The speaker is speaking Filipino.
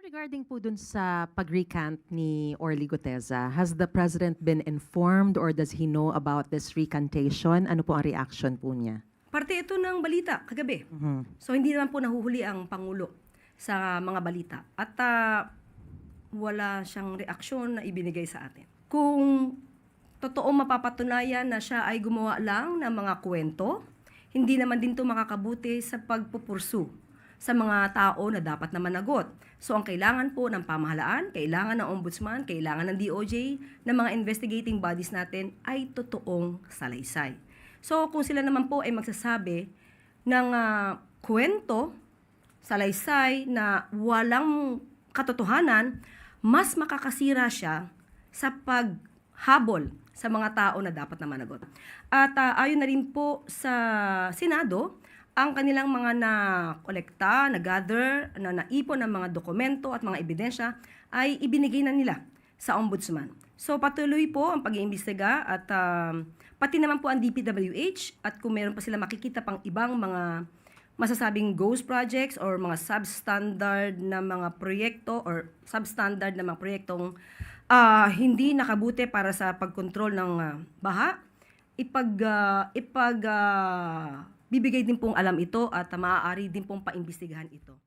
Regarding po dun sa pag-recant ni Orly Guteza, has the President been informed or does he know about this recantation? Ano po ang reaction po niya? Parte ito ng balita kagabi. So hindi naman po nahuhuli ang Pangulo sa mga balita. At wala siyang reaksyon na ibinigay sa atin. Kung totoong mapapatunayan na siya ay gumawa lang ng mga kwento, hindi naman din ito makakabuti sa pagpupursu sa mga tao na dapat na managot. So ang kailangan po ng pamahalaan, kailangan ng ombudsman, kailangan ng DOJ, ng mga investigating bodies natin ay totoong salaysay. So kung sila naman po ay magsasabi ng kwento, salaysay na walang katotohanan, mas makakasira siya sa paghabol sa mga tao na dapat na managot. At ayon na rin po sa Senado, ang kanilang mga na-kolekta, na-gather, na naipon ng mga dokumento at mga ebidensya ay ibinigay na nila sa ombudsman. So patuloy po ang pag-iimbestiga at pati naman po ang DPWH at kung meron pa sila makikita pang ibang mga masasabing ghost projects or mga substandard na mga proyekto or substandard na mga proyektong hindi nakabuti para sa pagkontrol ng baha, bibigay din pong alam ito at maaari din pong paimbestigahan ito.